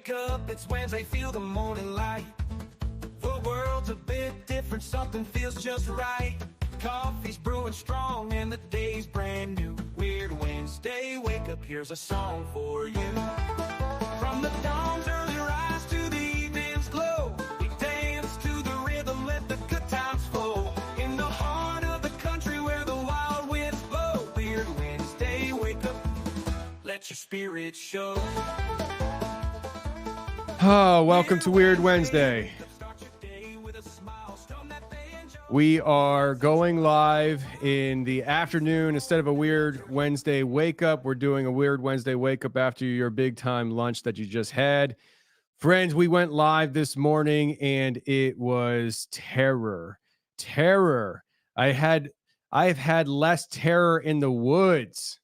wake up, it's Wednesday, feel the morning light. The world's a bit different, something feels just right. Coffee's brewing strong and the day's brand new. Weird Wednesday, wake up, here's a song for you. From the dawn's early rise to the evening's glow, we dance to the rhythm, let the good times flow. In the heart of the country where the wild winds blow. Weird Wednesday, wake up, let your spirit show. Oh, welcome to Weird Wednesday. We are going live in the afternoon. Instead of a Weird Wednesday wake up, we're doing a Weird Wednesday wake up after your big time lunch that you just had. Friends, we went live this morning and it was terror. I've had less terror in the woods.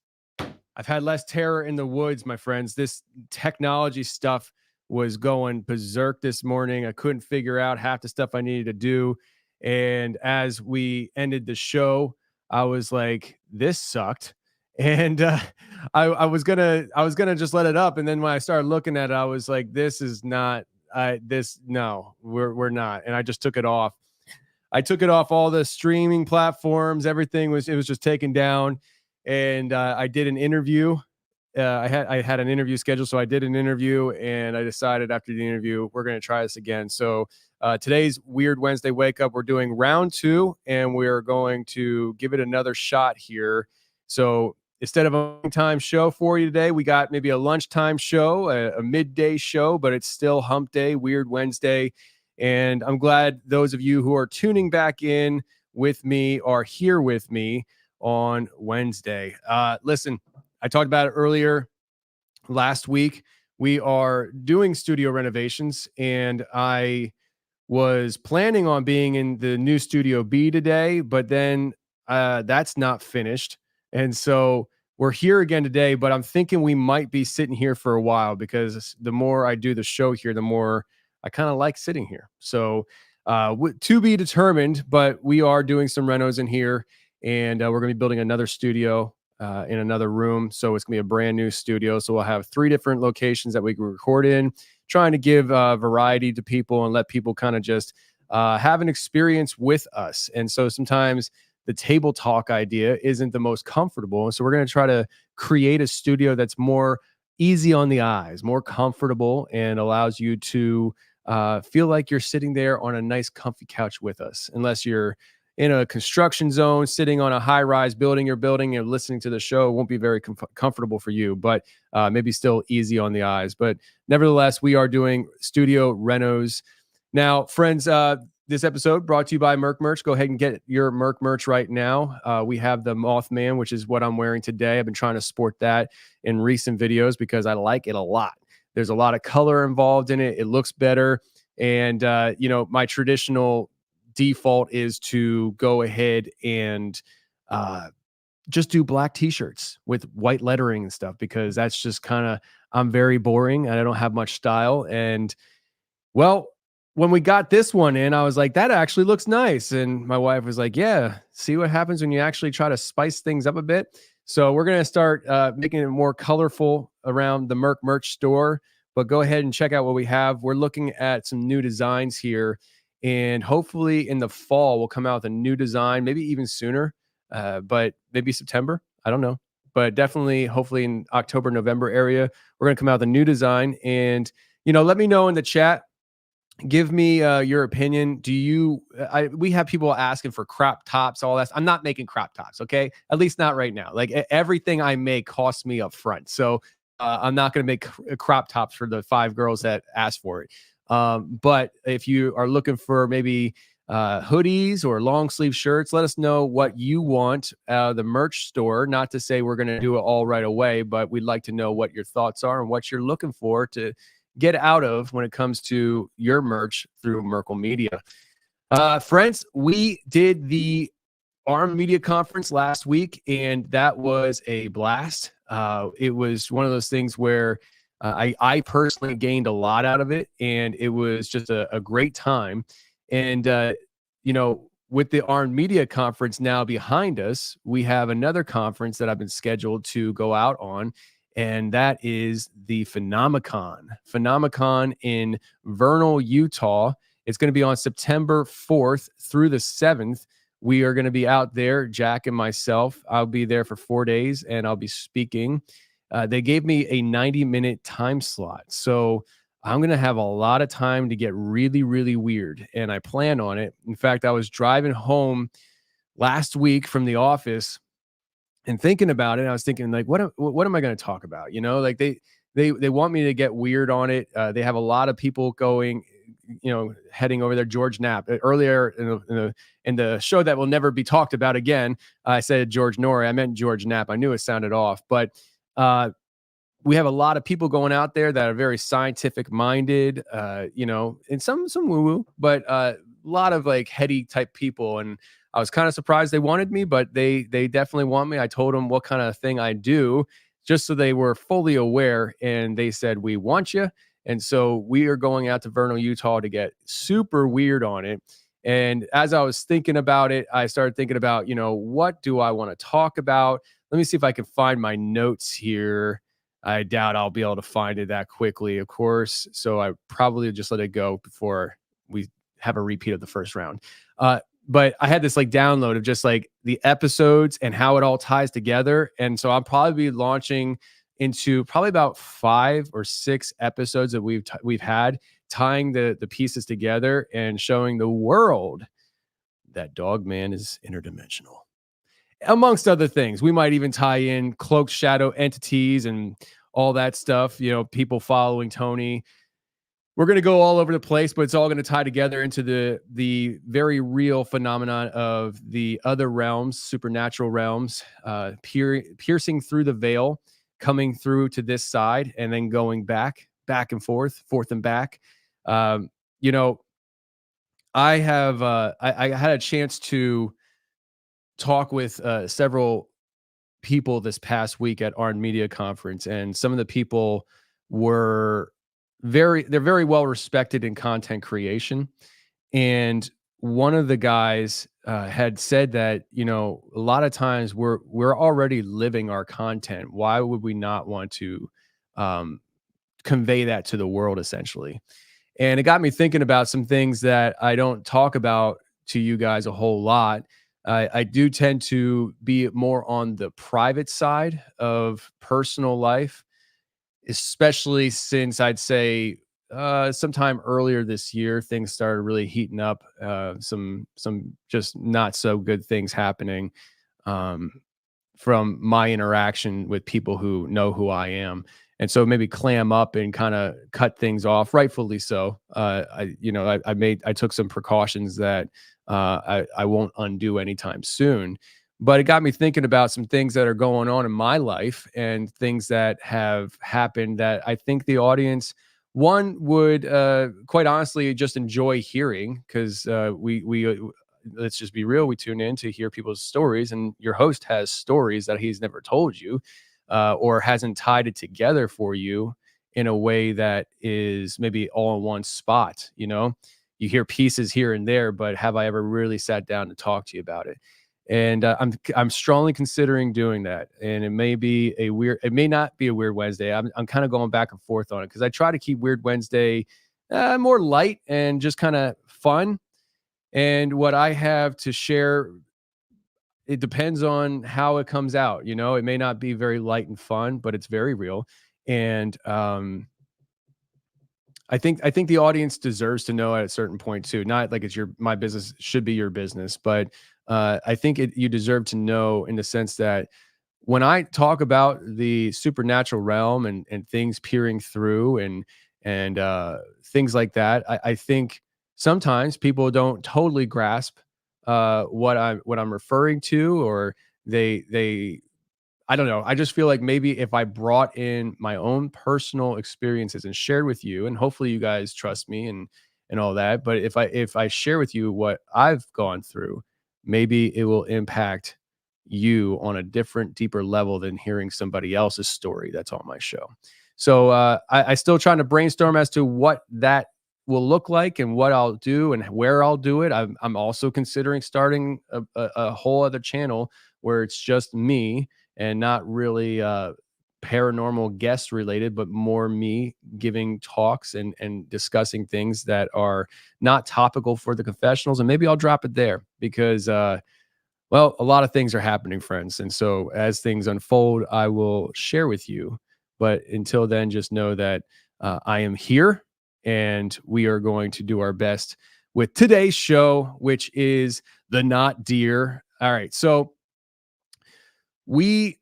I've had less terror in the woods, my friends. This technology stuff was going berserk this morning. I couldn't figure out half the stuff I needed to do. And as we ended the show, I was like, this sucked. And I was gonna just let it up. And then when I started looking at it, I was like, this is not no, we're not. And I just took it off. I took it off all the streaming platforms. Everything was just taken down. And I did an interview. I had an interview scheduled, so I did an interview, and I decided after the interview we're going to try this again. So today's Weird Wednesday wake up, we're doing round 2, and we're going to give it another shot here. So instead of a time show for you today, we got maybe a lunchtime show, a midday show, but it's still Hump Day, Weird Wednesday, and I'm glad those of you who are tuning back in with me are here with me on Wednesday. Listen, I talked about it earlier last week. We are doing studio renovations, and I was planning on being in the new Studio B today, but then that's not finished. And so we're here again today, but I'm thinking we might be sitting here for a while because the more I do the show here, the more I kind of like sitting here. So to be determined, but we are doing some renos in here, and we're going to be building another studio in another room. So it's going to be a brand new studio. So we'll have 3 different locations that we can record in, trying to give variety to people and let people kind of just have an experience with us. And so sometimes the table talk idea isn't the most comfortable. So we're going to try to create a studio that's more easy on the eyes, more comfortable, and allows you to feel like you're sitting there on a nice comfy couch with us, unless you're in a construction zone, sitting on a high-rise building you're building and listening to the show. It won't be very comfortable for you, but maybe still easy on the eyes. But nevertheless, we are doing studio renos. Now, friends, this episode brought to you by Merc Merch. Go ahead and get your Merc Merch right now. We have the Mothman, which is what I'm wearing today. I've been trying to sport that in recent videos because I like it a lot. There's a lot of color involved in it. It looks better. And, my traditional default is to go ahead and just do black t-shirts with white lettering and stuff, because that's just I'm very boring and I don't have much style. And well, when we got this one in, I was like, that actually looks nice. And my wife was like, yeah, see what happens when you actually try to spice things up a bit. So we're going to start making it more colorful around the Merc Merch store, but go ahead and check out what we have. We're looking at some new designs here. And hopefully in the fall, we'll come out with a new design, maybe even sooner, but maybe September. I don't know. But definitely, hopefully in October, November area, we're going to come out with a new design. And, let me know in the chat. Give me your opinion. We have people asking for crop tops, all that. I'm not making crop tops, okay? At least not right now. Like everything I make costs me up front. So I'm not going to make crop tops for the 5 girls that asked for it. But if you are looking for maybe hoodies or long sleeve shirts, let us know what you want out of the merch store. Not to say we're going to do it all right away, but we'd like to know what your thoughts are and what you're looking for to get out of when it comes to your merch through Merkle Media. Friends, we did the ARM Media Conference last week, and that was a blast. It was one of those things where I personally gained a lot out of it, and it was just a great time. And, with the ARM Media Conference now behind us, we have another conference that I've been scheduled to go out on, and that is the Phenomenon in Vernal, Utah. It's going to be on September 4th through the 7th. We are going to be out there, Jack and myself. I'll be there for 4 days and I'll be speaking. They gave me a 90-minute time slot. So I'm going to have a lot of time to get really, really weird. And I plan on it. In fact, I was driving home last week from the office and thinking about it. I was thinking, like, what am I going to talk about? You know, like they want me to get weird on it. They have a lot of people going, heading over there. George Knapp earlier in the show that will never be talked about again. I said George Norrie. I meant George Knapp. I knew it sounded off, but we have a lot of people going out there that are very scientific minded, and some woo woo, but a lot of like heady type people. And I was kind of surprised they wanted me, but they definitely want me. I told them what kind of thing I do, just so they were fully aware. And they said, we want you. And so we are going out to Vernal, Utah to get super weird on it. And as I was thinking about it, I started thinking about, what do I want to talk about? Let me see if I can find my notes here. I doubt I'll be able to find it that quickly, of course. So I probably just let it go before we have a repeat of the first round. But I had this like download of just like the episodes and how it all ties together. And so I'll probably be launching into probably about 5 or 6 episodes that we've had, tying the pieces together and showing the world that Dog Man is interdimensional. Amongst other things, we might even tie in cloaked shadow entities and all that stuff, people following Tony. We're going to go all over the place, but it's all going to tie together into the very real phenomenon of the other realms, supernatural realms, piercing through the veil, coming through to this side, and then going back and forth and back. I have I had a chance to talk with several people this past week at Arn Media Conference, and some of the people were they're very well respected in content creation. And one of the guys had said that, a lot of times we're already living our content. Why would we not want to convey that to the world, essentially? And it got me thinking about some things that I don't talk about to you guys a whole lot. I do tend to be more on the private side of personal life, especially since I'd say sometime earlier this year, things started really heating up. Some just not so good things happening from my interaction with people who know who I am. And so maybe clam up and kind of cut things off, rightfully so. I took some precautions that I won't undo anytime soon. But it got me thinking about some things that are going on in my life and things that have happened that I think the audience, one, would quite honestly just enjoy hearing, because let's just be real, we tune in to hear people's stories, and your host has stories that he's never told you or hasn't tied it together for you in a way that is maybe all in one spot. You hear pieces here and there, but have I ever really sat down to talk to you about it? And I'm strongly considering doing that. And it may not be a Weird Wednesday. I'm kind of going back and forth on it, because I try to keep Weird Wednesday more light and just kind of fun. And what I have to share, it depends on how it comes out. It may not be very light and fun, but it's very real. And I think the audience deserves to know at a certain point too. Not like it's my business should be your business, but I think you deserve to know, in the sense that when I talk about the supernatural realm and things peering through and things like that, I think sometimes people don't totally grasp what I'm referring to, or they I don't know. I just feel like maybe if I brought in my own personal experiences and shared with you, and hopefully you guys trust me and all that, but if I share with you what I've gone through, maybe it will impact you on a different, deeper level than hearing somebody else's story that's on my show. So I still trying to brainstorm as to what that will look like and what I'll do and where I'll do it. I'm also considering starting a whole other channel where it's just me and not really paranormal guest related, but more me giving talks and discussing things that are not topical for the confessionals. And maybe I'll drop it there because, well, a lot of things are happening, friends. And so as things unfold, I will share with you. But until then, just know that I am here and we are going to do our best with today's show, which is the Not Deer. All right. So we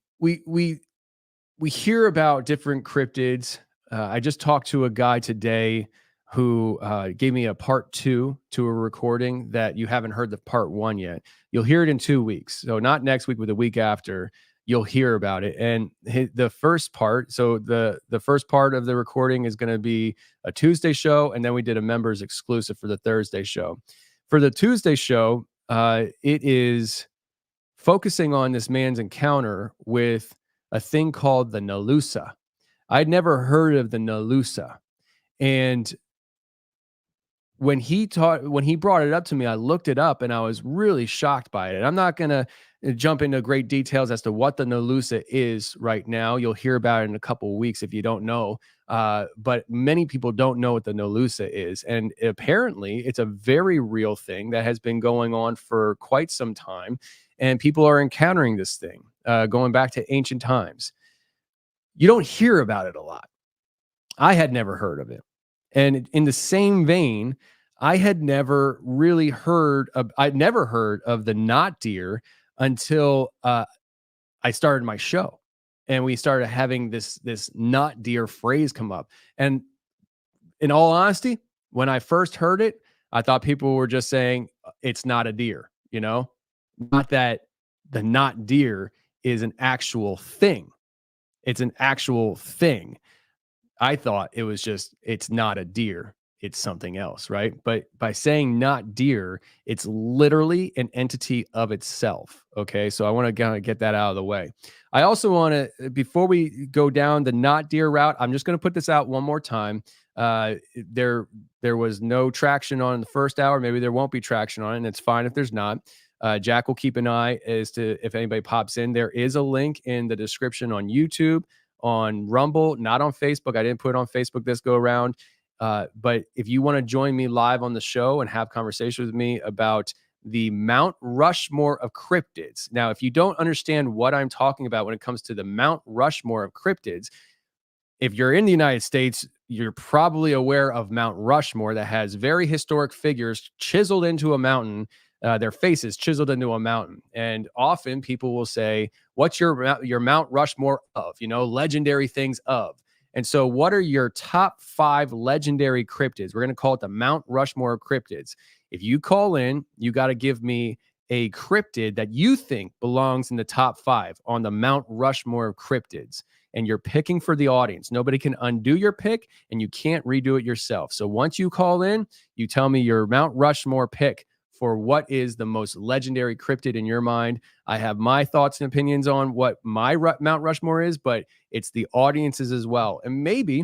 hear about different cryptids. I just talked to a guy today who gave me a part 2 to a recording that you haven't heard the part 1 yet. You'll hear it in 2 weeks. So not next week, but the week after, you'll hear about it. And the first part, so the first part of the recording is going to be a Tuesday show. And then we did a members exclusive for the Thursday show. For the Tuesday show, it is focusing on this man's encounter with a thing called the Nalusa. I'd never heard of the Nalusa. And when he brought it up to me, I looked it up and I was really shocked by it. I'm not going to jump into great details as to what the Nalusa is right now. You'll hear about it in a couple of weeks if you don't know. But many people don't know what the Nalusa is. And apparently it's a very real thing that has been going on for quite some time. And people are encountering this thing going back to ancient times. You don't hear about it a lot. I had never heard of it. And in the same vein, I'd never heard of the not deer until I started my show. And we started having this not deer phrase come up. And in all honesty, when I first heard it, I thought people were just saying it's not a deer, not that the not deer is an actual thing. It's an actual thing. I thought it was just, it's not a deer, it's something else, right? But by saying not deer, it's literally an entity of itself. Okay. So I want to kind of get that out of the way. I also want to, before we go down the not deer route, I'm just going to put this out one more time. There was no traction on the first hour. Maybe there won't be traction on it, and it's fine if there's not. Jack will keep an eye as to if anybody pops in. There is a link in the description on YouTube, on Rumble, not on Facebook. I didn't put it on Facebook this go around. But if you want to join me live on the show and have conversations with me about the Mount Rushmore of cryptids. Now, if you don't understand what I'm talking about when it comes to the Mount Rushmore of cryptids, if you're in the United States, you're probably aware of Mount Rushmore that has very historic figures chiseled into a mountain, their faces chiseled into a mountain. And often people will say, what's your Mount Rushmore of, legendary things of. And so what are your top 5 legendary cryptids? We're going to call it the Mount Rushmore of cryptids. If you call in, you got to give me a cryptid that you think belongs in the top 5 on the Mount Rushmore of cryptids. And you're picking for the audience. Nobody can undo your pick, and you can't redo it yourself. So once you call in, you tell me your Mount Rushmore pick for what is the most legendary cryptid in your mind. I have my thoughts and opinions on what my Mount Rushmore is, but it's the audience's as well. And maybe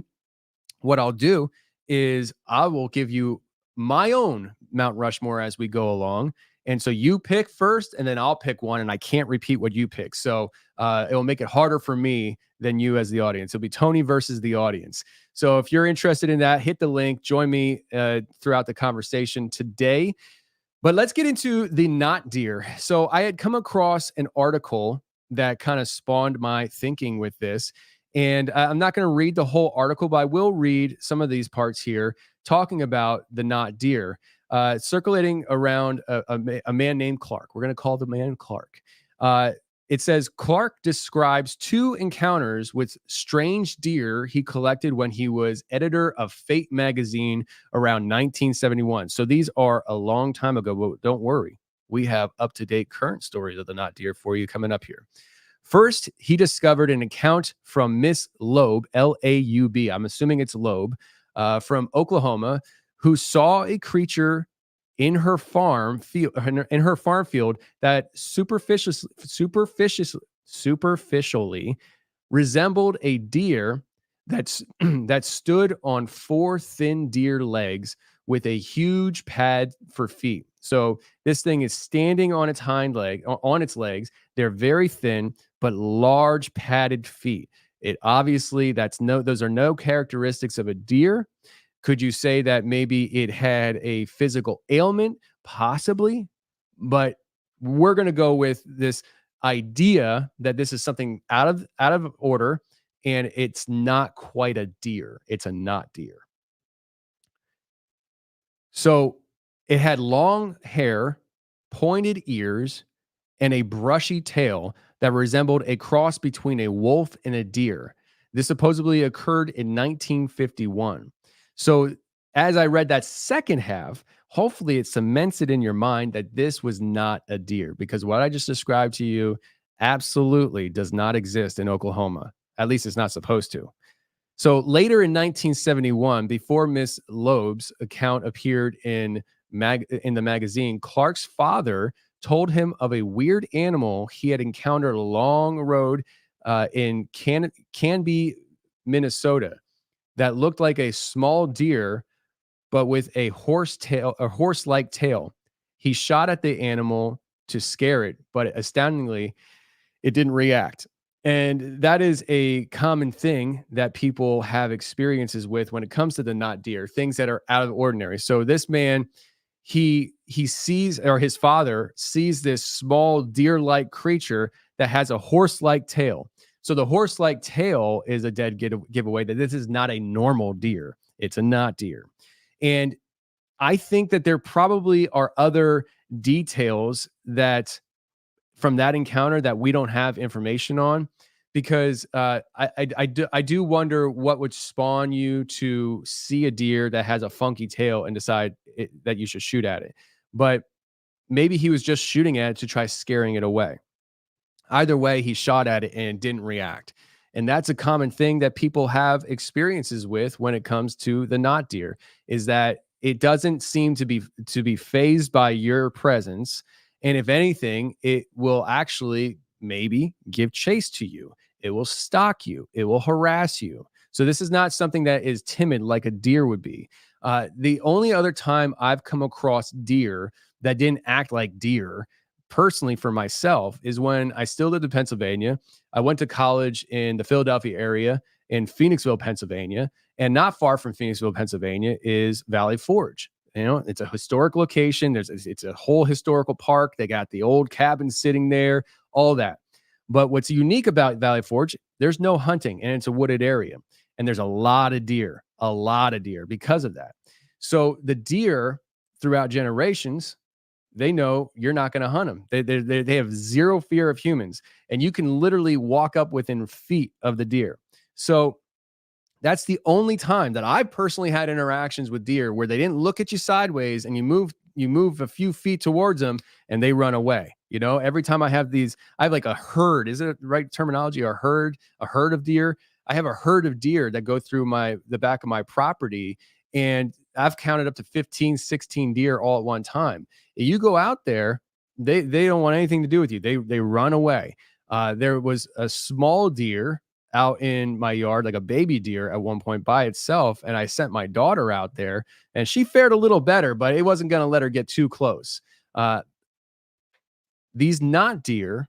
what I'll do is I will give you my own Mount Rushmore as we go along. And so you pick first, and then I'll pick one, and I can't repeat what you pick. So it'll make it harder for me than you as the audience. It'll be Tony versus the audience. So if you're interested in that, hit the link, join me throughout the conversation today. But let's get into the not deer. So I had come across an article that kind of spawned my thinking with this. And I'm not going to read the whole article, but I will read some of these parts here talking about the not deer. Circulating around a man named Clark. We're going to call the man Clark. It says Clark describes 2 encounters with strange deer he collected when he was editor of Fate magazine around 1971. So these are a long time ago, but don't worry. We have up-to-date current stories of the not deer for you coming up here. First, he discovered an account from Miss Loeb, L-A-U-B, I'm assuming it's Loeb, from Oklahoma, who saw a creature in her farm field that superficially resembled a deer that stood on 4 thin deer legs with a huge pad for feet. So this thing is standing on its legs. They're very thin, but large padded feet. It obviously those are no characteristics of a deer. Could you say that maybe it had a physical ailment? Possibly, but we're going to go with this idea that this is something out of order, and it's not quite a deer. It's a not deer. So it had long hair, pointed ears, and a brushy tail that resembled a cross between a wolf and a deer. This supposedly occurred in 1951. So, as I read that second half, hopefully it cements it in your mind that this was not a deer, because what I just described to you absolutely does not exist in Oklahoma. At least it's not supposed to. So later in 1971, before Miss Loeb's account appeared in the magazine, Clark's father told him of a weird animal he had encountered along a road in Canby, Minnesota, that looked like a small deer, but with a horse-like tail. He shot at the animal to scare it, but astoundingly, it didn't react. And that is a common thing that people have experiences with when it comes to the not deer, things that are out of the ordinary. So this man, he sees, or his father sees, this small deer-like creature that has a horse-like tail. So the horse-like tail is a dead giveaway that this is not a normal deer. It's a not deer. And I think that there probably are other details that from that encounter that we don't have information on, because I do wonder what would spawn you to see a deer that has a funky tail and decide that you should shoot at it. But maybe he was just shooting at it to try scaring it away. Either way, he shot at it and it didn't react. And that's a common thing that people have experiences with when it comes to the not deer, is that it doesn't seem to be fazed by your presence. And if anything, it will actually maybe give chase to you. It will stalk you. It will harass you. So this is not something that is timid like a deer would be. The only other time I've come across deer that didn't act like deer, personally for myself, is when I still lived in Pennsylvania. I went to college in the Philadelphia area, in Phoenixville, Pennsylvania, and not far from Phoenixville, Pennsylvania is Valley Forge. You know, it's a historic location. It's a whole historical park. They got the old cabins sitting there, all that. But what's unique about Valley Forge, there's no hunting, and it's a wooded area. And there's a lot of deer because of that. So the deer throughout generations, they know you're not going to hunt them. They have zero fear of humans, and you can literally walk up within feet of the deer. So that's the only time that I personally had interactions with deer where they didn't look at you sideways and you move a few feet towards them and they run away. You know, every time I have like a herd. Is it the right terminology? A herd of deer. I have a herd of deer that go through the back of my property, and I've counted up to 15, 16 deer all at one time. You go out there, they don't want anything to do with you. They run away. There was a small deer out in my yard, like a baby deer at one point by itself. And I sent my daughter out there and she fared a little better, but it wasn't going to let her get too close. These not deer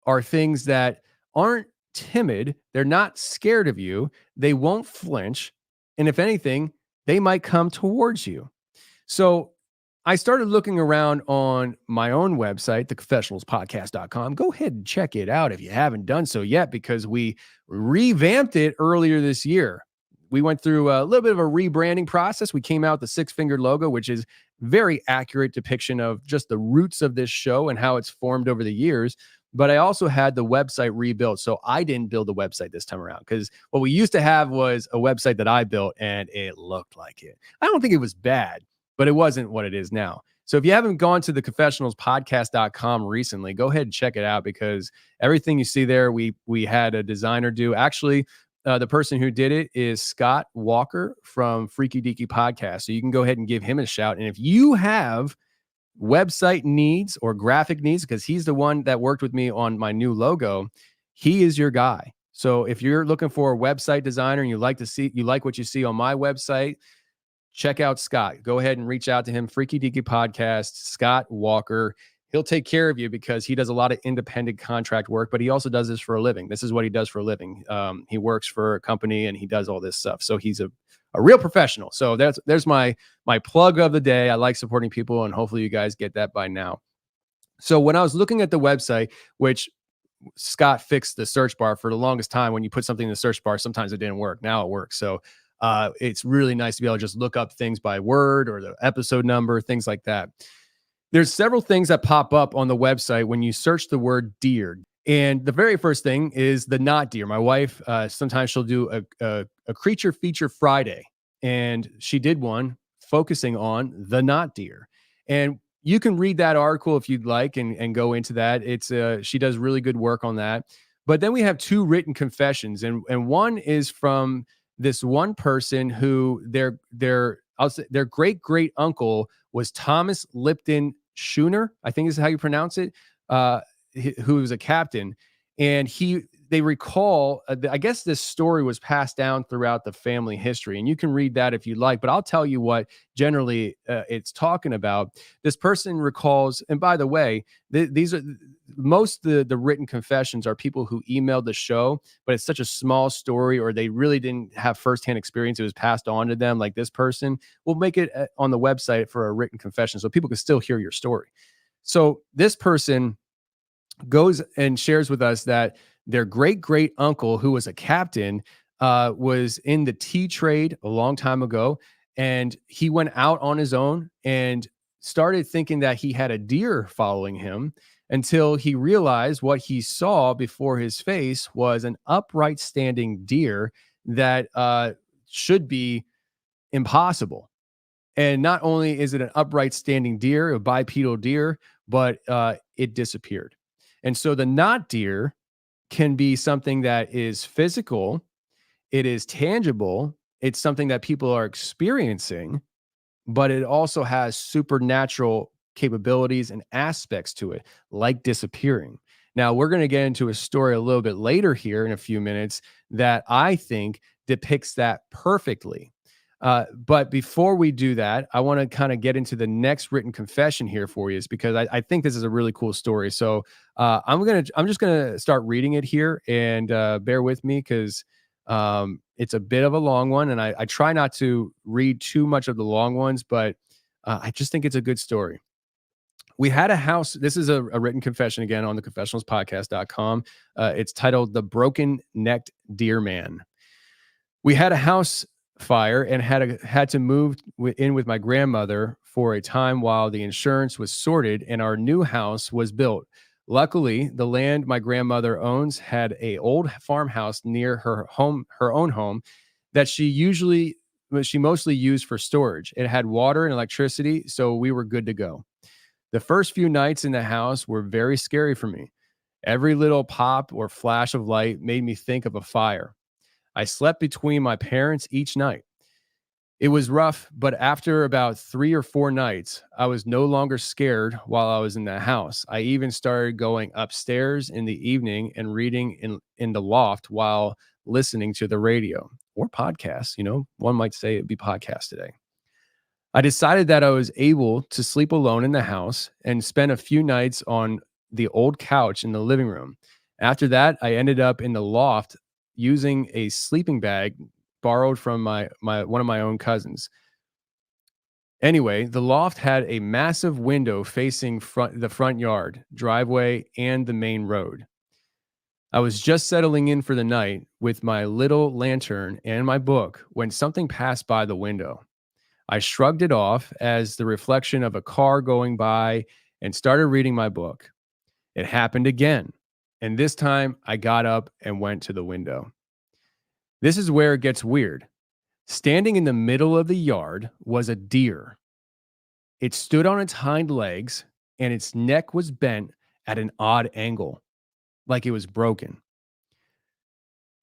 are things that aren't timid. They're not scared of you. They won't flinch. And if anything, they might come towards you. So I started looking around on my own website, theconfessionalspodcast.com. Go ahead and check it out if you haven't done so yet, because we revamped it earlier this year. We went through a little bit of a rebranding process. We came out with the 6-fingered logo, which is very accurate depiction of just the roots of this show and how it's formed over the years. But I also had the website rebuilt. So I didn't build the website this time around, because what we used to have was a website that I built and it looked like it. I don't think it was bad, but it wasn't what it is now. So if you haven't gone to the confessionalspodcast.com recently, go ahead and check it out, because everything you see there, we had a designer do. Actually, the person who did it is Scott Walker from Freaky Deaky Podcast. So you can go ahead and give him a shout. And if you have website needs or graphic needs, because he's the one that worked with me on my new logo, he is your guy. So if you're looking for a website designer and you like what you see on my website, check out Scott. Go ahead and reach out to him. Freaky Deaky Podcast, Scott Walker. He'll take care of you because he does a lot of independent contract work, but he also does this for a living. This is what he does for a living. He works for a company and he does all this stuff. So he's a real professional. So there's my plug of the day. I like supporting people, and hopefully you guys get that by now. So when I was looking at the website, which Scott fixed the search bar for the longest time, when you put something in the search bar, sometimes it didn't work. Now it works. So it's really nice to be able to just look up things by word or the episode number, things like that. There's several things that pop up on the website when you search the word deer. And the very first thing is the not deer. My wife, sometimes she'll do a creature feature Friday, and she did one focusing on the not deer. And you can read that article if you'd like and go into that. It's she does really good work on that. But then we have two written confessions, and one is from this one person who their great uncle was Thomas Lipton Schooner, I think is how you pronounce it, who was a captain. And they recall, I guess this story was passed down throughout the family history, and you can read that if you like, but I'll tell you what generally it's talking about. This person recalls, and by the way, these are most of the written confessions are people who emailed the show, but it's such a small story, or they really didn't have firsthand experience. It was passed on to them. Like this person, we'll make it on the website for a written confession so people can still hear your story. So this person goes and shares with us that their great uncle, who was a captain, was in the tea trade a long time ago, and he went out on his own and started thinking that he had a deer following him, until he realized what he saw before his face was an upright standing deer that should be impossible. And not only is it an upright standing deer, a bipedal deer, but it disappeared. And so the not deer can be something that is physical, it is tangible, it's something that people are experiencing, but it also has supernatural capabilities and aspects to it, like disappearing. Now, we're going to get into a story a little bit later here in a few minutes that I think depicts that perfectly. But before we do that, I want to kind of get into the next written confession here for you, is because I think this is a really cool story. So I'm just gonna start reading it here, and bear with me because it's a bit of a long one, and I try not to read too much of the long ones, but I just think it's a good story. We had a house. This is a written confession again on the confessionalspodcast.com. It's titled "The Broken Necked Deer Man." We had a house fire and had to move in with my grandmother for a time while the insurance was sorted and our new house was built. Luckily, the land my grandmother owns had a old farmhouse near her own home, that she mostly used for storage. It had water and electricity, so we were good to go. The first few nights in the house were very scary for me. Every little pop or flash of light made me think of a fire. I slept between my parents each night. It was rough, but after about 3 or 4 nights, I was no longer scared while I was in the house. I even started going upstairs in the evening and reading in the loft while listening to the radio or podcasts. One might say it'd be podcast today. I decided that I was able to sleep alone in the house and spend a few nights on the old couch in the living room. After that, I ended up in the loft using a sleeping bag borrowed from one of my own cousins. Anyway, the loft had a massive window facing the front yard, driveway, and the main road. I was just settling in for the night with my little lantern and my book when something passed by the window. I shrugged it off as the reflection of a car going by and started reading my book. It happened again, and this time I got up and went to the window. This is where it gets weird. Standing in the middle of the yard was a deer. It stood on its hind legs, and its neck was bent at an odd angle, like it was broken.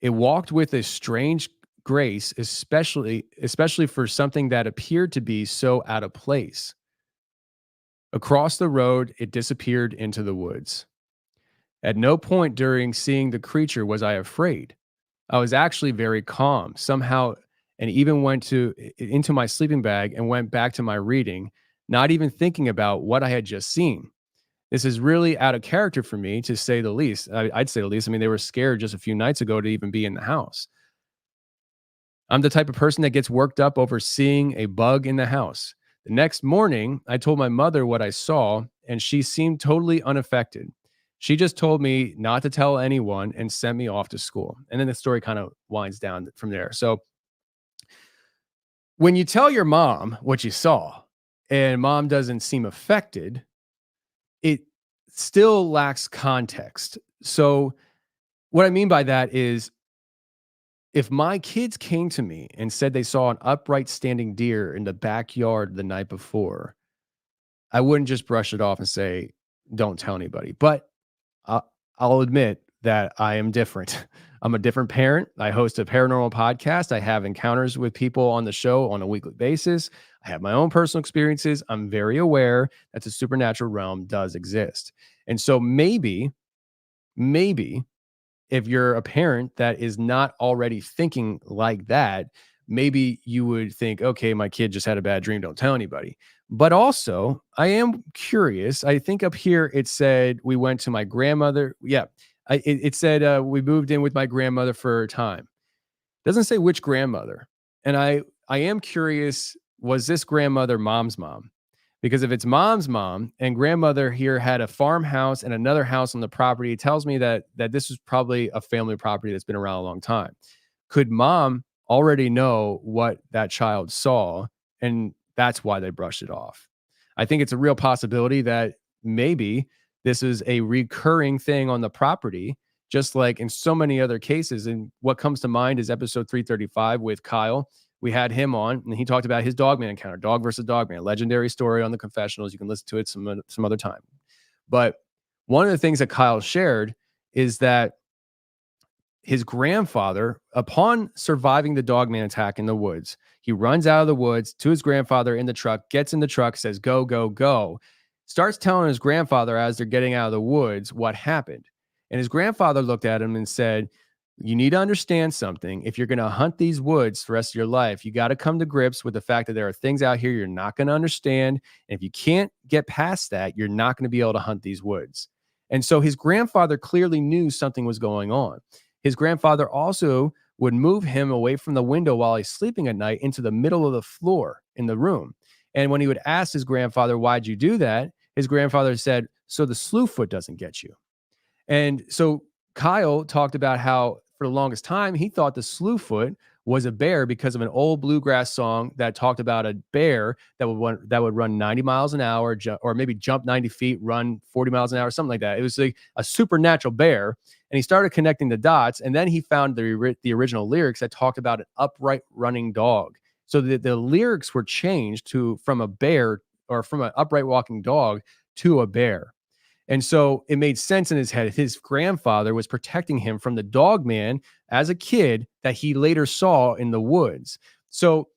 It walked with a strange grace, especially for something that appeared to be so out of place. Across the road, it disappeared into the woods. At no point during seeing the creature was I afraid. I was actually very calm somehow, and even went into my sleeping bag and went back to my reading, not even thinking about what I had just seen. This is really out of character for me, to say the least. I'd say the least. I mean, they were scared just a few nights ago to even be in the house. I'm the type of person that gets worked up over seeing a bug in the house. The next morning, I told my mother what I saw, and she seemed totally unaffected. She just told me not to tell anyone and sent me off to school. And then the story kind of winds down from there. So when you tell your mom what you saw and mom doesn't seem affected, it still lacks context. So what I mean by that is, if my kids came to me and said they saw an upright standing deer in the backyard the night before, I wouldn't just brush it off and say, don't tell anybody. But I- I'll admit that I am different. I'm a different parent. I host a paranormal podcast. I have encounters with people on the show on a weekly basis. I have my own personal experiences. I'm very aware that the supernatural realm does exist. And so maybe if you're a parent that is not already thinking like that, maybe you would think, okay, my kid just had a bad dream. Don't tell anybody. But also, I am curious. I think up here it said we went to my grandmother. Yeah, it said we moved in with my grandmother for a time. Doesn't say which grandmother. And I am curious, was this grandmother mom's mom? Because if it's mom's mom and grandmother here had a farmhouse and another house on the property, it tells me that this was probably a family property that's been around a long time. Could mom already know what that child saw, and that's why they brushed it off? I think it's a real possibility that maybe this is a recurring thing on the property, just like in so many other cases. And what comes to mind is episode 335 with Kyle. We had him on, and he talked about his dogman encounter, dog versus dogman, legendary story on the Confessionals. You can listen to it some other time. But one of the things that Kyle shared is that his grandfather, upon surviving the dogman attack in the woods, he runs out of the woods to his grandfather in the truck, gets in the truck, says, go, go, go, starts telling his grandfather as they're getting out of the woods what happened. And his grandfather looked at him and said, you need to understand something. If you're going to hunt these woods for the rest of your life, you got to come to grips with the fact that there are things out here you're not going to understand. And if you can't get past that, you're not going to be able to hunt these woods. And so his grandfather clearly knew something was going on. His grandfather also would move him away from the window while he's sleeping at night into the middle of the floor in the room. And when he would ask his grandfather, why'd you do that? His grandfather said, so the slewfoot doesn't get you. And so Kyle talked about how for the longest time, he thought the slewfoot was a bear because of an old bluegrass song that talked about a bear that would run 90 miles an hour, or maybe jump 90 feet, run 40 miles an hour, something like that. It was like a supernatural bear. And he started connecting the dots. And then he found the original lyrics that talked about an upright running dog. So the lyrics were changed from a bear, or from an upright walking dog to a bear. And so it made sense in his head. His grandfather was protecting him from the dog man as a kid that he later saw in the woods. So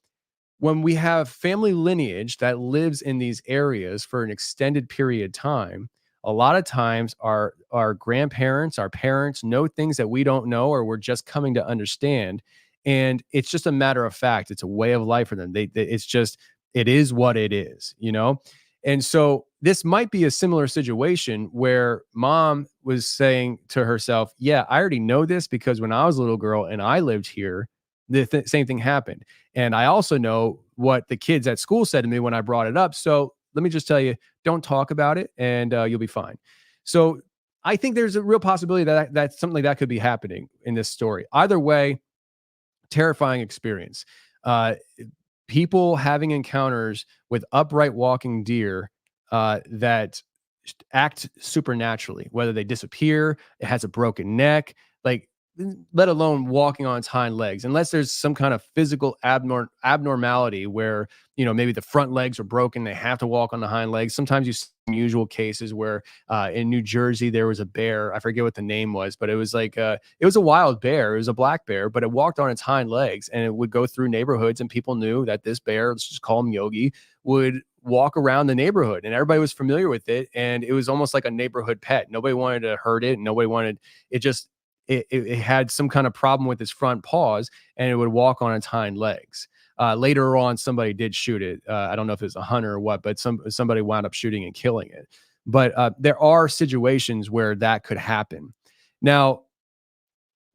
when we have family lineage that lives in these areas for an extended period of time, a lot of times our grandparents, our parents know things that we don't know, or we're just coming to understand. And it's just a matter of fact. It's a way of life for them. It is what it is, you know? And so this might be a similar situation where mom was saying to herself, yeah, I already know this because when I was a little girl and I lived here, the same thing happened. And I also know what the kids at school said to me when I brought it up. So let me just tell you, don't talk about it, and you'll be fine. So I think there's a real possibility that something like that could be happening in this story. Either way, terrifying experience. People having encounters with upright walking deer that act supernaturally, whether they disappear, it has a broken neck, like, let alone walking on its hind legs, unless there's some kind of physical abnormality where, maybe the front legs are broken, they have to walk on the hind legs. Sometimes you see unusual cases where in New Jersey there was a bear, I forget what the name was, but it was like it was a wild bear, it was a black bear, but it walked on its hind legs, and it would go through neighborhoods, and people knew that this bear, let's just call him Yogi, would walk around the neighborhood, and everybody was familiar with it, and it was almost like a neighborhood pet. Nobody wanted to hurt it, nobody wanted it. Just it had some kind of problem with its front paws, and it would walk on its hind legs. Later on, somebody did shoot it. I don't know if it was a hunter or what, but somebody wound up shooting and killing it. But there are situations where that could happen. Now,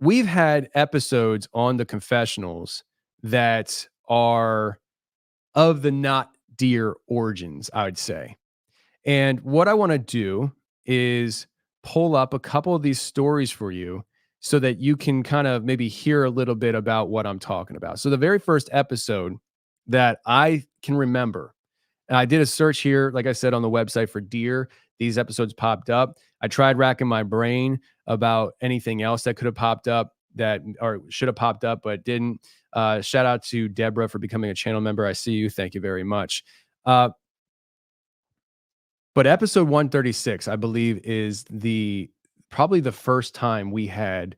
we've had episodes on the confessionals that are of the not deer origins, I would say. And what I want to do is pull up a couple of these stories for you so that you can kind of maybe hear a little bit about what I'm talking about. So, the very first episode that I can remember, and I did a search here, like I said, on the website for deer. These episodes popped up. I tried racking my brain about anything else that could have popped up that or should have popped up, but didn't. Shout out to Deborah for becoming a channel member. I see you. Thank you very much. But episode 136, I believe, is probably the first time we had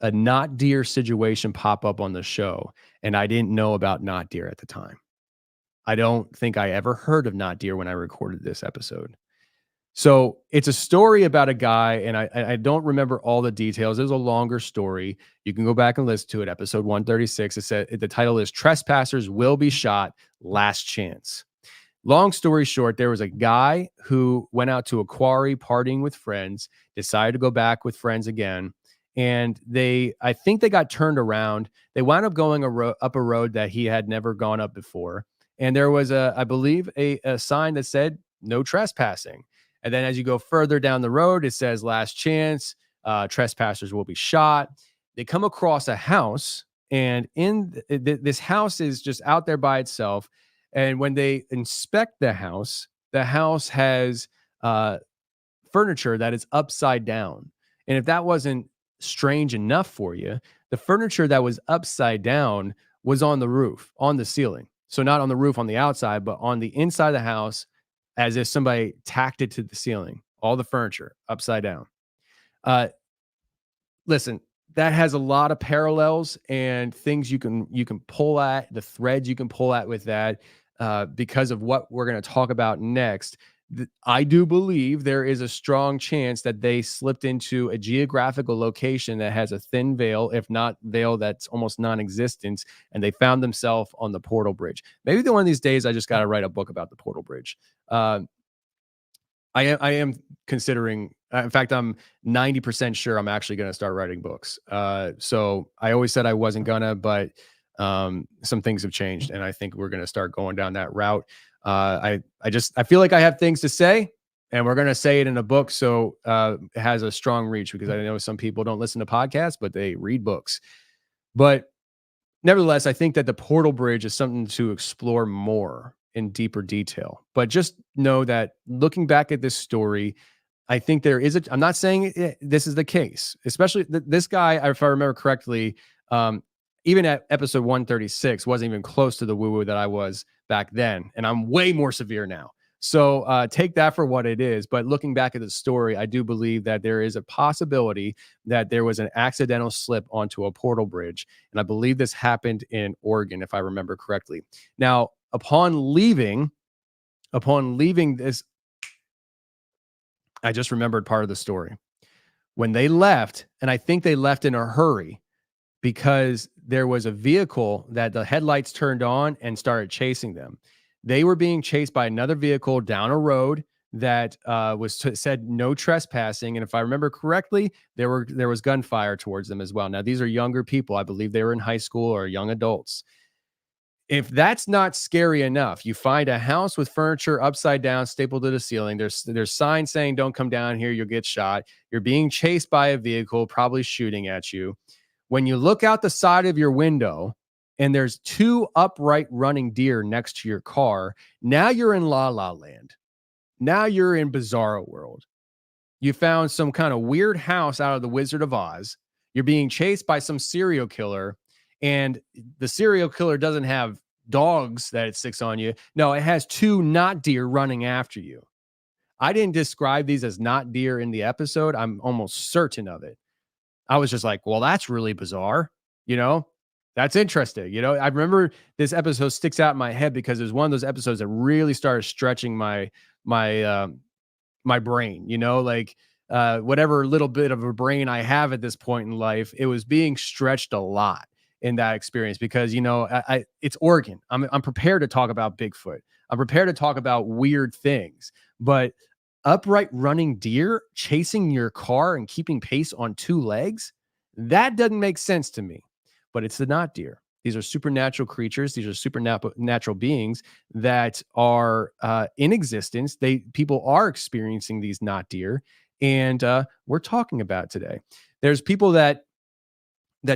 a not deer situation pop up on the show, and I didn't know about not deer at the time. I don't think I ever heard of not deer when I recorded this episode. So it's a story about a guy, and I don't remember all the details. There's a longer story. You can go back and listen to it. Episode 136. It said the title is "Trespassers Will Be Shot. Last Chance." Long story short, there was a guy who went out to a quarry partying with friends, decided to go back with friends again. And I think they got turned around. They wound up going up a road that he had never gone up before. And there was I believe, a sign that said no trespassing. And then as you go further down the road, it says last chance, trespassers will be shot. They come across a house, and this house is just out there by itself. And when they inspect the house has furniture that is upside down. And if that wasn't strange enough for you, the furniture that was upside down was on the roof, on the ceiling. So not on the roof on the outside, but on the inside of the house, as if somebody tacked it to the ceiling. All the furniture upside down. Listen, that has a lot of parallels and things you can pull at, the threads you can pull at with that, because of what we're going to talk about next. I do believe there is a strong chance that they slipped into a geographical location that has a thin veil, if not veil that's almost non-existent, and they found themselves on the Portal Bridge. Maybe one of these days I just got to write a book about the Portal Bridge. I am considering, in fact, I'm 90% sure I'm actually going to start writing books. So I always said I wasn't gonna, but some things have changed, and I think we're going to start going down that route. I feel like I have things to say, and we're going to say it in a book. So it has a strong reach, because I know some people don't listen to podcasts, but they read books. But nevertheless, I think that the Portal Bridge is something to explore more in deeper detail. But just know that looking back at this story, I think I'm not saying this is the case, especially this guy, if I remember correctly, even at episode 136, wasn't even close to the woo-woo that I was back then. And I'm way more severe now. So take that for what it is. But looking back at the story, I do believe that there is a possibility that there was an accidental slip onto a portal bridge. And I believe this happened in Oregon, if I remember correctly. Now, upon leaving this, I just remembered part of the story. When they left, and I think they left in a hurry, because there was a vehicle that the headlights turned on and started chasing them. They were being chased by another vehicle down a road that said no trespassing. And if I remember correctly, there was gunfire towards them as well. Now, these are younger people. I believe they were in high school or young adults. If that's not scary enough, you find a house with furniture upside down, stapled to the ceiling. There's signs saying, don't come down here, you'll get shot. You're being chased by a vehicle, probably shooting at you. When you look out the side of your window and there's two upright running deer next to your car, now you're in La La Land. Now you're in Bizarro World. You found some kind of weird house out of the Wizard of Oz. You're being chased by some serial killer, and the serial killer doesn't have dogs that it sticks on you. No, it has two not deer running after you. I didn't describe these as not deer in the episode. I'm almost certain of it. I was just like, well, that's really bizarre. That's interesting. I remember this episode sticks out in my head because it was one of those episodes that really started stretching my brain, whatever little bit of a brain I have at this point in life, it was being stretched a lot in that experience because, it's Oregon. I'm prepared to talk about Bigfoot. I'm prepared to talk about weird things, but upright running deer chasing your car and keeping pace on two legs? That doesn't make sense to me, but it's the not deer. These are supernatural creatures. These are supernatural beings that are in existence. People are experiencing these not deer, and we're talking about it today. There's people that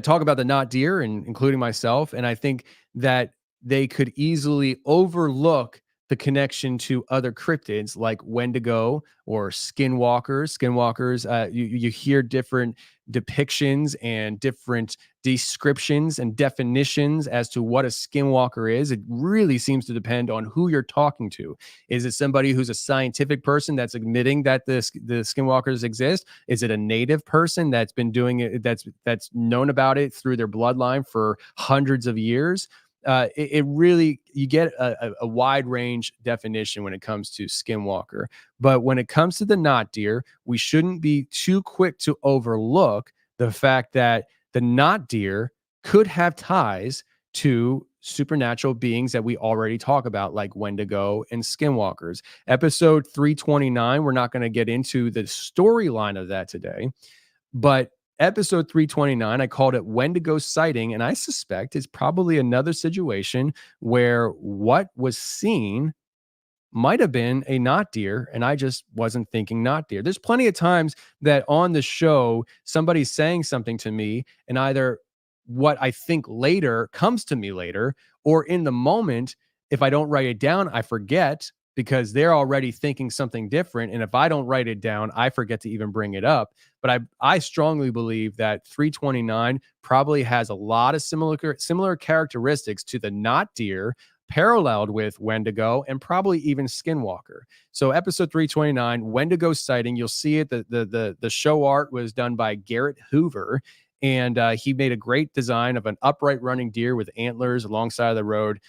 talk about the not deer, and including myself, and I think that they could easily overlook the connection to other cryptids like Wendigo or skinwalkers. Skinwalkers, you hear different depictions and different descriptions and definitions as to what a skinwalker is. It really seems to depend on who you're talking to. Is it somebody who's a scientific person that's admitting that the skinwalkers exist? Is it a native person that's been doing it, that's known about it through their bloodline for hundreds of years? It really, you get a wide range definition when it comes to skinwalker. But when it comes to the not deer, we shouldn't be too quick to overlook the fact that the not deer could have ties to supernatural beings that we already talk about, like Wendigo and skinwalkers. Episode 329, we're not going to get into the storyline of that today, but episode 329, I called it Wendigo sighting, and I suspect it's probably another situation where what was seen might have been a not deer, and I just wasn't thinking not deer. There's plenty of times that on the show, somebody's saying something to me, and either what I think later comes to me later, or in the moment, if I don't write it down, I forget because they're already thinking something different. And if I don't write it down, I forget to even bring it up. But I strongly believe that 329 probably has a lot of similar characteristics to the not deer, paralleled with Wendigo and probably even Skinwalker. So episode 329, Wendigo sighting, you'll see it. The show art was done by Garrett Hoover, and he made a great design of an upright running deer with antlers alongside of the road.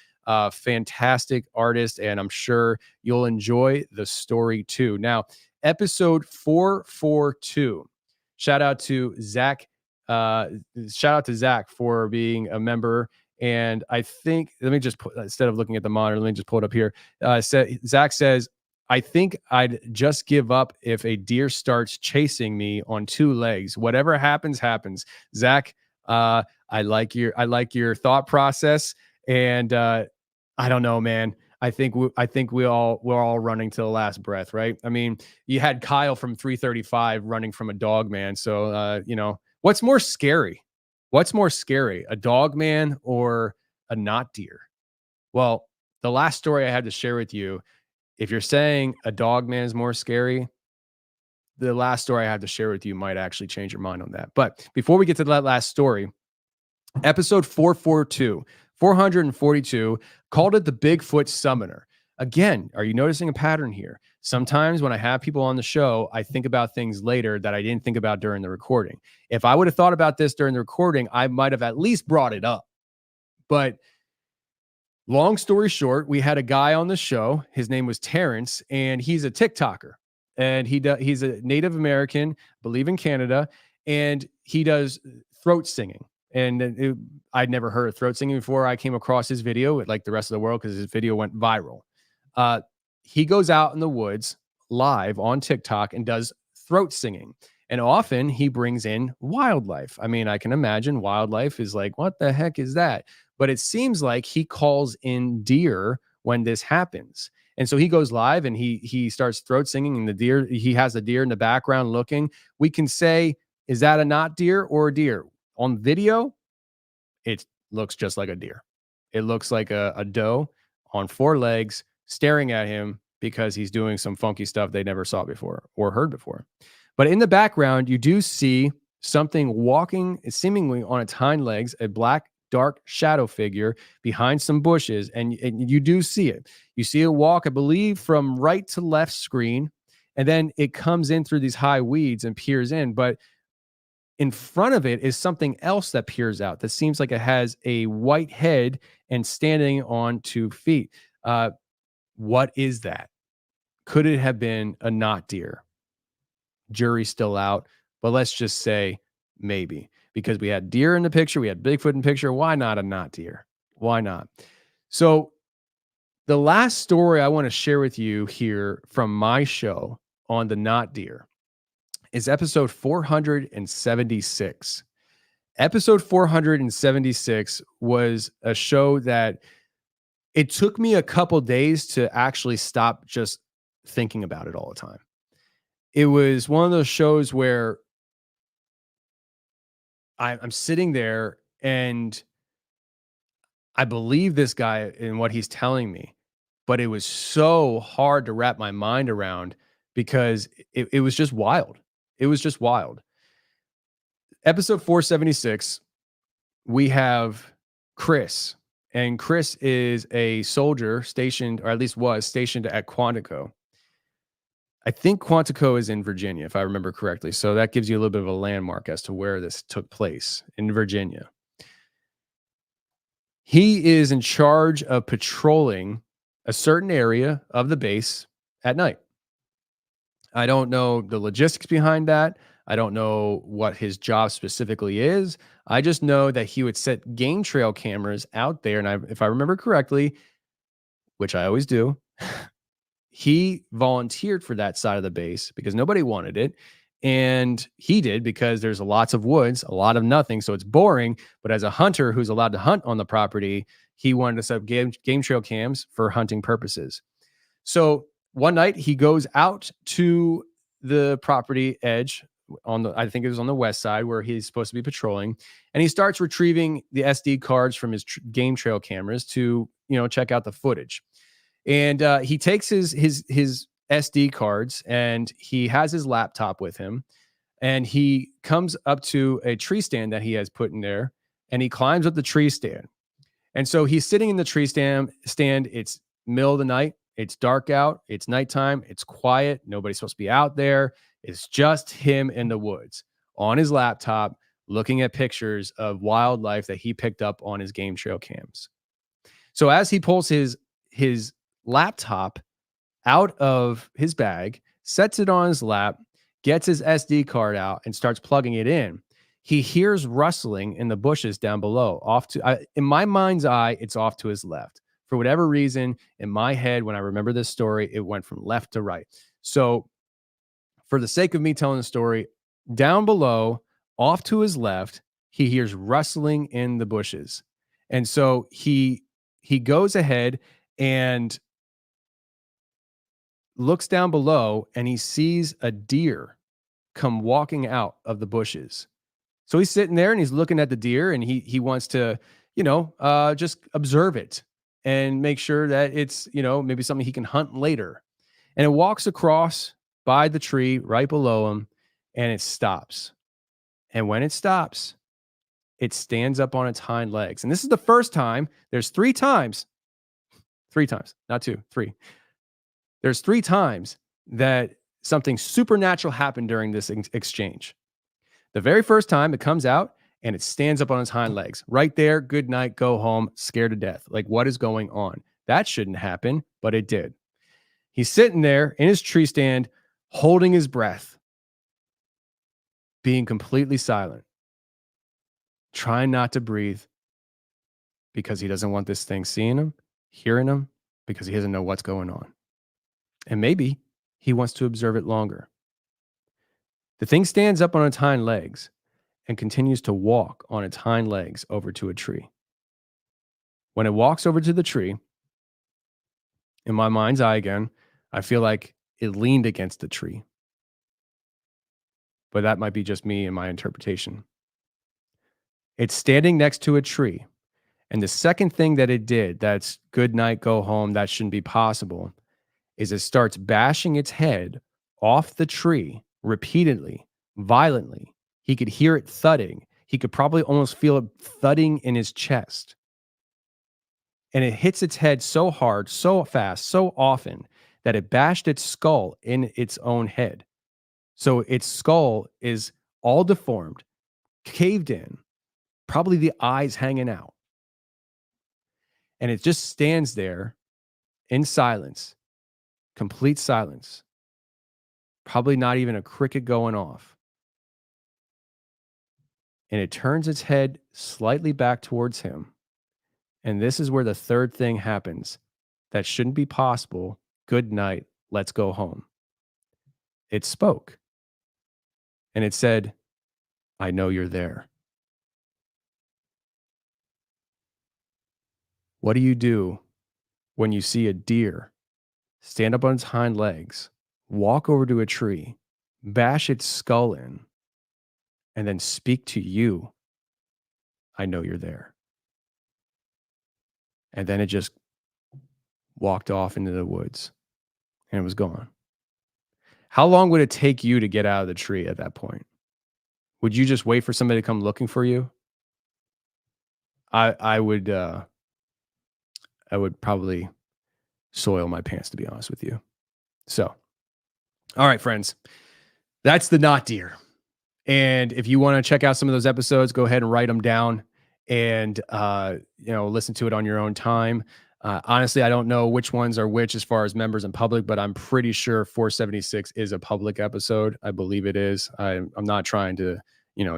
Fantastic artist, and I'm sure you'll enjoy the story too. Now, episode 442. Shout out to Zach. Shout out to Zach for being a member. And I think, let me just put, instead of looking at the monitor, let me just pull it up here. Zach says, I think I'd just give up if a deer starts chasing me on two legs. Whatever happens, happens. Zach, I like your thought process, and I don't know, man. I think we're all running to the last breath, right? I mean, you had Kyle from 335 running from a dog man. So what's more scary? What's more scary, a dog man or a not deer? Well, the last story I had to share with you, if you're saying a dog man is more scary, the last story I have to share with you might actually change your mind on that. But before we get to that last story, episode 442, called it the Bigfoot Summoner. Again, are you noticing a pattern here? Sometimes when I have people on the show, I think about things later that I didn't think about during the recording. If I would have thought about this during the recording, I might have at least brought it up. But long story short, we had a guy on the show. His name was Terrence, and he's a TikToker. And he's a Native American, I believe in Canada, and he does throat singing. And I'd never heard of throat singing before I came across his video, like the rest of the world, because his video went viral. He goes out in the woods live on TikTok and does throat singing. And often he brings in wildlife. I mean, I can imagine wildlife is like, what the heck is that? But it seems like he calls in deer when this happens. And so he goes live and he starts throat singing, and he has a deer in the background looking. We can say, is that a not deer or a deer? On video, it looks just like a deer. It looks like a doe on four legs staring at him because he's doing some funky stuff they never saw before or heard before. But in the background, you do see something walking seemingly on its hind legs, a black, dark shadow figure behind some bushes. And you do see it. You see it walk, I believe, from right to left screen. And then it comes in through these high weeds and peers in. But in front of it is something else that peers out that seems like it has a white head and standing on 2 feet. What is that? Could it have been a not deer? Jury's still out, but let's just say maybe, because we had deer in the picture, we had Bigfoot in the picture. Why not a not deer? Why not? So the last story I want to share with you here from my show on the not deer is episode 476. Episode 476 was a show that it took me a couple days to actually stop just thinking about it all the time. It was one of those shows where I'm sitting there and I believe this guy in what he's telling me, but it was so hard to wrap my mind around because it was just wild. It was just wild. Episode 476, we have Chris, and Chris is a soldier stationed, or at least was stationed at Quantico. I think Quantico is in Virginia, if I remember correctly. So that gives you a little bit of a landmark as to where this took place in Virginia. He is in charge of patrolling a certain area of the base at night. I don't know the logistics behind that. I don't know what his job specifically is. I just know that he would set game trail cameras out there. And if I remember correctly, which I always do, he volunteered for that side of the base because nobody wanted it. And he did because there's lots of woods, a lot of nothing. So it's boring. But as a hunter who's allowed to hunt on the property, he wanted to set up game trail cams for hunting purposes. So one night he goes out to the property edge I think it was on the west side where he's supposed to be patrolling. And he starts retrieving the SD cards from his game trail cameras to, check out the footage. And he takes his SD cards and he has his laptop with him. And he comes up to a tree stand that he has put in there and he climbs up the tree stand. And so he's sitting in the tree stand. It's middle of the night. It's dark out. It's nighttime. It's quiet. Nobody's supposed to be out there. It's just him in the woods on his laptop, looking at pictures of wildlife that he picked up on his game trail cams. So as he pulls his laptop out of his bag, sets it on his lap, gets his SD card out and starts plugging it in, he hears rustling in the bushes down below. In my mind's eye, it's off to his left. For whatever reason, in my head, when I remember this story, it went from left to right. So for the sake of me telling the story, down below, off to his left, he hears rustling in the bushes. And so he goes ahead and looks down below and he sees a deer come walking out of the bushes. So he's sitting there and he's looking at the deer and he wants to, just observe it and make sure that it's, maybe something he can hunt later. And it walks across by the tree right below him and it stops. And when it stops, it stands up on its hind legs. And this is the first time. There's three times, not two, three. There's three times that something supernatural happened during this exchange. The very first time it comes out and it stands up on its hind legs. Right there, good night, go home, scared to death. Like, what is going on? That shouldn't happen, but it did. He's sitting there in his tree stand, holding his breath, being completely silent, trying not to breathe because he doesn't want this thing seeing him, hearing him, because he doesn't know what's going on. And maybe he wants to observe it longer. The thing stands up on its hind legs and continues to walk on its hind legs over to a tree. When it walks over to the tree, in my mind's eye again, I feel like it leaned against the tree. But that might be just me and my interpretation. It's standing next to a tree. And the second thing that it did, that's good night, go home, that shouldn't be possible, is it starts bashing its head off the tree repeatedly, violently. He could hear it thudding. He could probably almost feel it thudding in his chest. And it hits its head so hard, so fast, so often that it bashed its skull in its own head. So its skull is all deformed, caved in, probably the eyes hanging out. And it just stands there in silence, complete silence. Probably not even a cricket going off. And it turns its head slightly back towards him. And this is where the third thing happens that shouldn't be possible. Good night. Let's go home. it spoke and it said, "I know you're there." What do you do when you see a deer stand up on its hind legs, walk over to a tree, bash its skull in, and then speak to you, "I know you're there"? And then it just walked off into the woods and it was gone. How long would it take you to get out of the tree at that point? Would you just wait for somebody to come looking for you? I would I would probably soil my pants, to be honest with you. So, all right, friends, that's the not deer. And if you want to check out some of those episodes, go ahead and write them down and listen to it on your own time. Honestly, I don't know which ones are which as far as members and public, but I'm pretty sure 476 is a public episode. I believe it is. I'm not trying to,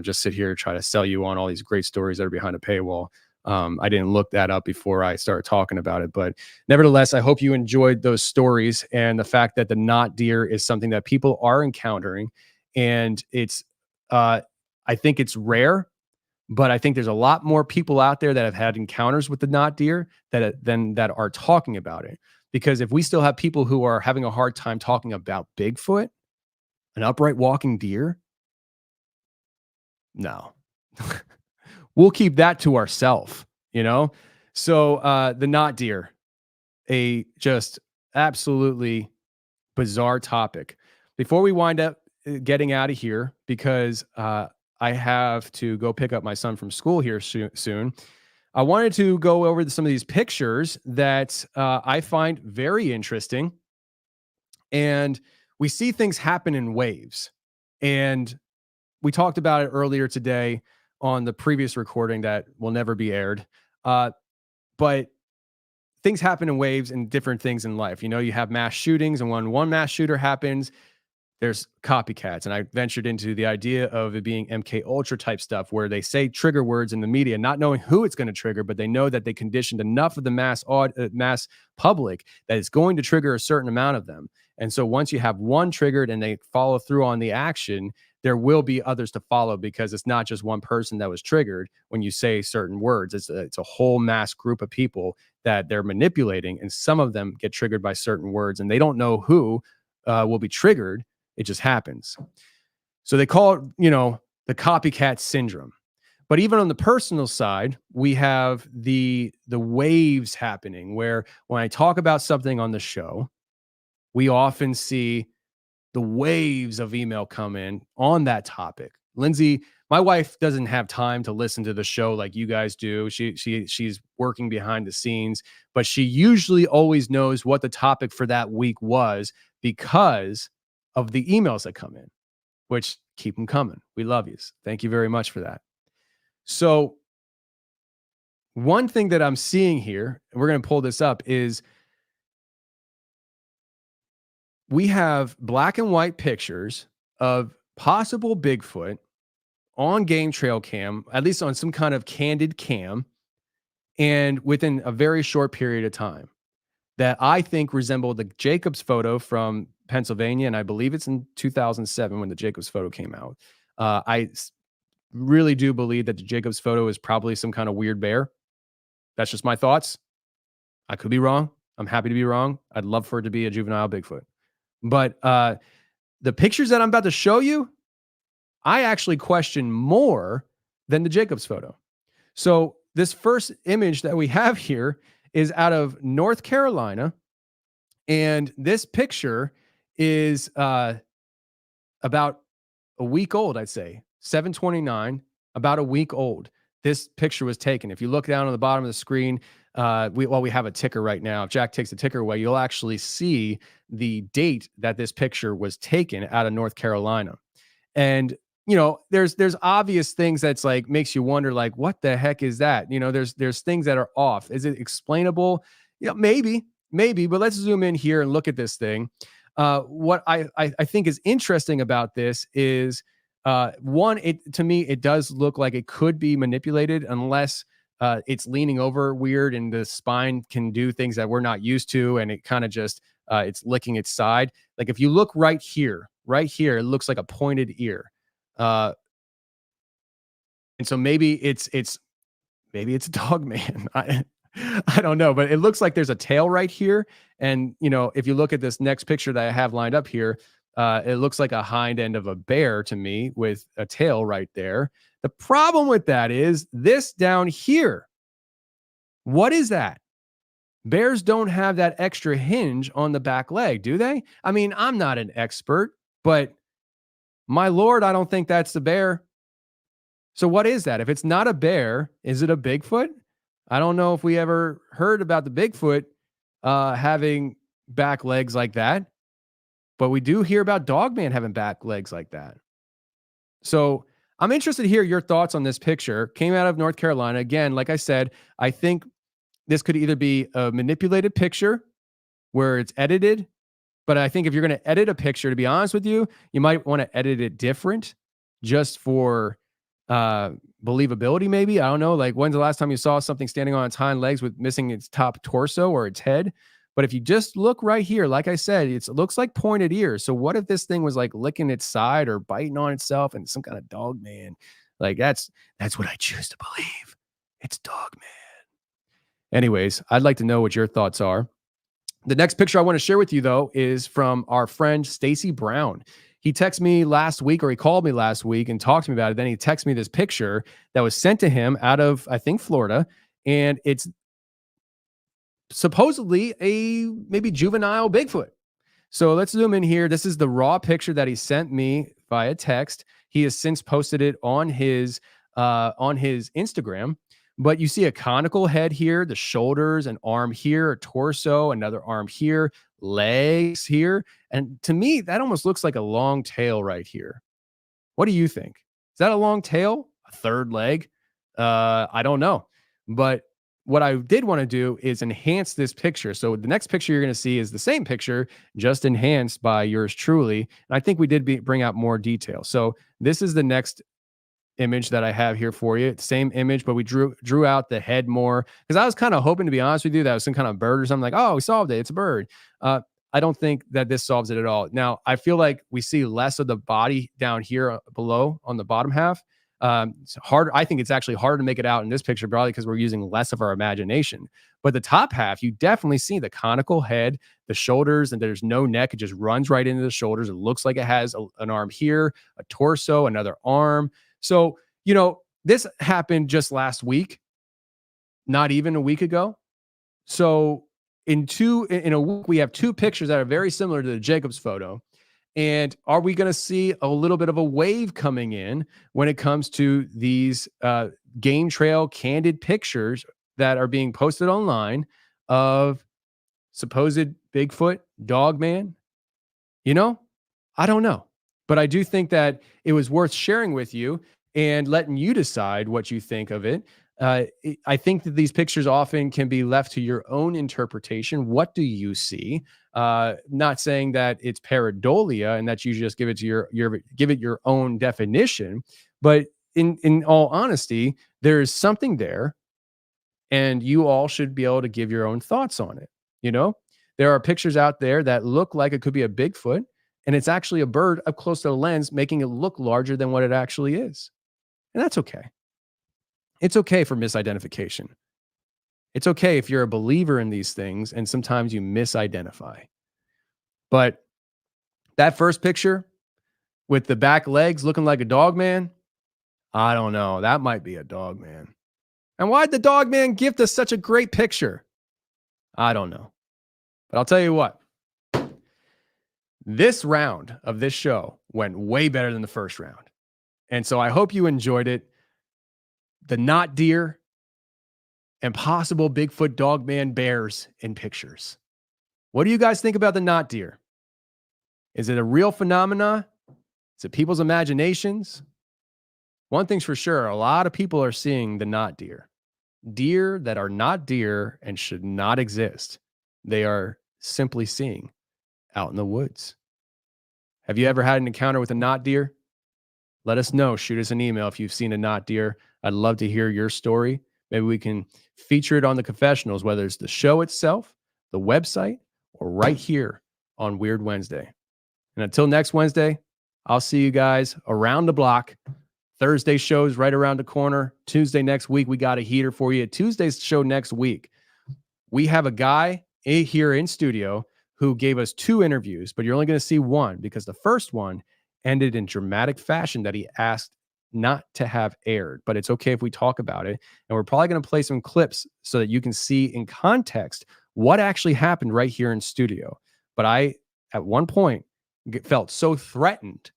just sit here and try to sell you on all these great stories that are behind a paywall. I didn't look that up before I started talking about it, but nevertheless, I hope you enjoyed those stories and the fact that the not deer is something that people are encountering, and I think it's rare, but I think there's a lot more people out there that have had encounters with the not deer that are talking about it. Because if we still have people who are having a hard time talking about Bigfoot, an upright walking deer, no. We'll keep that to ourselves, So the not deer, a just absolutely bizarre topic. Before we wind up getting out of here, because I have to go pick up my son from school here soon, I wanted to go over some of these pictures that I find very interesting. And we see things happen in waves. And we talked about it earlier today on the previous recording that will never be aired. But things happen in waves and different things in life. You have mass shootings, and when one mass shooter happens, there's copycats. And I ventured into the idea of it being MK Ultra type stuff where they say trigger words in the media, not knowing who it's going to trigger, but they know that they conditioned enough of the mass public that it's going to trigger a certain amount of them. And so once you have one triggered and they follow through on the action, there will be others to follow, because it's not just one person that was triggered when you say certain words. It's a whole mass group of people that they're manipulating, and some of them get triggered by certain words and they don't know who will be triggered. It just happens. So they call it, the copycat syndrome. But even on the personal side, we have the waves happening, where when I talk about something on the show, we often see the waves of email come in on that topic. Lindsay, my wife, doesn't have time to listen to the show like you guys do. She's working behind the scenes, but she usually always knows what the topic for that week was because of the emails that come in, which keep them coming. We love you. Thank you very much for that. So one thing that I'm seeing here, and we're going to pull this up, is we have black and white pictures of possible Bigfoot on game trail cam, at least on some kind of candid cam, and within a very short period of time, that I think resembled the Jacobs photo from Pennsylvania. And I believe it's in 2007 when the Jacobs photo came out. I really do believe that the Jacobs photo is probably some kind of weird bear. That's just my thoughts. I could be wrong. I'm happy to be wrong. I'd love for it to be a juvenile Bigfoot. But the pictures that I'm about to show you, I actually question more than the Jacobs photo. So this first image that we have here is out of North Carolina. And this picture is about a week old, I'd say. 7/29, about a week old. This picture was taken. If you look down on the bottom of the screen, we have a ticker right now. If Jack takes the ticker away, you'll actually see the date that this picture was taken out of North Carolina. And there's obvious things that's like makes you wonder, like, what the heck is that? There's things that are off. Is it explainable? Maybe, but let's zoom in here and look at this thing. What I think is interesting about this is one, to me, it does look like it could be manipulated unless it's leaning over weird and the spine can do things that we're not used to. And it kind of just, it's licking its side. Like if you look right here, right here, it looks like a pointed ear. And so maybe it's a dog man. I don't know, but it looks like there's a tail right here. And if you look at this next picture that I have lined up here, it looks like a hind end of a bear to me with a tail right there. The problem with that is this down here. What is that? Bears don't have that extra hinge on the back leg, do they? I mean, I'm not an expert, but my Lord, I don't think that's the bear. So what is that? If it's not a bear, is it a Bigfoot? I don't know if we ever heard about the Bigfoot having back legs like that, but we do hear about Dogman having back legs like that. So I'm interested to hear your thoughts on this picture. Came out of North Carolina. Again, like I said, I think this could either be a manipulated picture where it's edited, but I think if you're going to edit a picture, to be honest with you, you might want to edit it different just for believability, maybe. I don't know. Like, when's the last time you saw something standing on its hind legs with missing its top torso or its head? But if you just look right here, like I said, it looks like pointed ears. So what if this thing was like licking its side or biting on itself and some kind of dog man? Like that's what I choose to believe. It's dog man. Anyways, I'd like to know what your thoughts are. The next picture I want to share with you, though, is from our friend Stacy Brown. He texted me last week, or he called me last week and talked to me about it. Then he texted me this picture that was sent to him out of, I think, Florida. And it's supposedly a maybe juvenile Bigfoot. So let's zoom in here. This is the raw picture that he sent me via text. He has since posted it on his Instagram. But you see a conical head here, the shoulders, an arm here, a torso, another arm here, legs here. And to me, that almost looks like a long tail right here. What do you think? Is that a long tail? A third leg? I don't know. But what I did want to do is enhance this picture. So the next picture you're going to see is the same picture, just enhanced by yours truly. And I think we did bring out more detail. So this is the next image that I have here for you. Same image, but we drew out the head more because I was kind of hoping, to be honest with you, that was some kind of bird or something. Like, oh, we solved it. It's a bird. I don't think that this solves it at all. Now, I feel like we see less of the body down here below on the bottom half. It's hard. I think it's actually harder to make it out in this picture, probably because we're using less of our imagination. But the top half, you definitely see the conical head, the shoulders, and there's no neck. It just runs right into the shoulders. It looks like it has an arm here, a torso, another arm. So, this happened just last week, not even a week ago. So in a week, we have two pictures that are very similar to the Jacobs photo. And are we going to see a little bit of a wave coming in when it comes to these game trail candid pictures that are being posted online of supposed Bigfoot, dog man? I don't know. But I do think that it was worth sharing with you and letting you decide what you think of it. I think that these pictures often can be left to your own interpretation. What do you see? Not saying that it's pareidolia and that you just give it to your own definition, but in all honesty, there is something there, and you all should be able to give your own thoughts on it. There are pictures out there that look like it could be a Bigfoot, and it's actually a bird up close to the lens, making it look larger than what it actually is. And that's okay. It's okay for misidentification. It's okay if you're a believer in these things and sometimes you misidentify. But that first picture with the back legs looking like a dog man, I don't know. That might be a dog man. And why'd the dog man gift us such a great picture? I don't know. But I'll tell you what. This round of this show went way better than the first round. And so I hope you enjoyed it. The not deer and possible Bigfoot, dogman, bears in pictures. What do you guys think about the not deer? Is it a real phenomena? Is it people's imaginations? One thing's for sure, a lot of people are seeing the not deer. Deer that are not deer and should not exist. They are simply seeing out in the woods. Have you ever had an encounter with a not deer? Let us know. Shoot us an email if you've seen a not deer. I'd love to hear your story. Maybe we can feature it on the Confessionals, whether it's the show itself, the website, or right here on Weird Wednesday. And until next Wednesday, I'll see you guys around the block. Thursday show's right around the corner. Tuesday next week, we got a heater for you. Tuesday's show next week, we have a guy here in studio who gave us 2 interviews, but you're only going to see one because the first one ended in dramatic fashion that he asked not to have aired, but it's okay if we talk about it. And we're probably going to play some clips so that you can see in context what actually happened right here in studio. But I, at one point, felt so threatened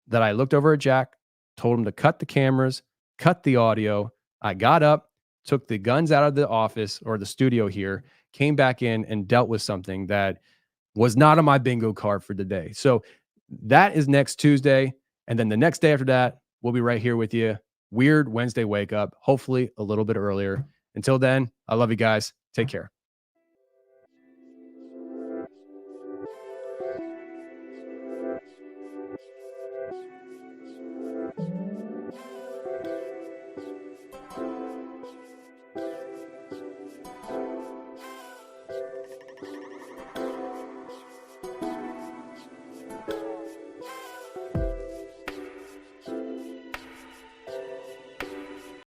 that I looked over at Jack, told him to cut the cameras, cut the audio. I got up, took the guns out of the office or the studio here, came back in and dealt with something that was not on my bingo card for the day. So that is next Tuesday. And then the next day after that, we'll be right here with you. Weird Wednesday wake up, hopefully a little bit earlier. Until then, I love you guys. Take care.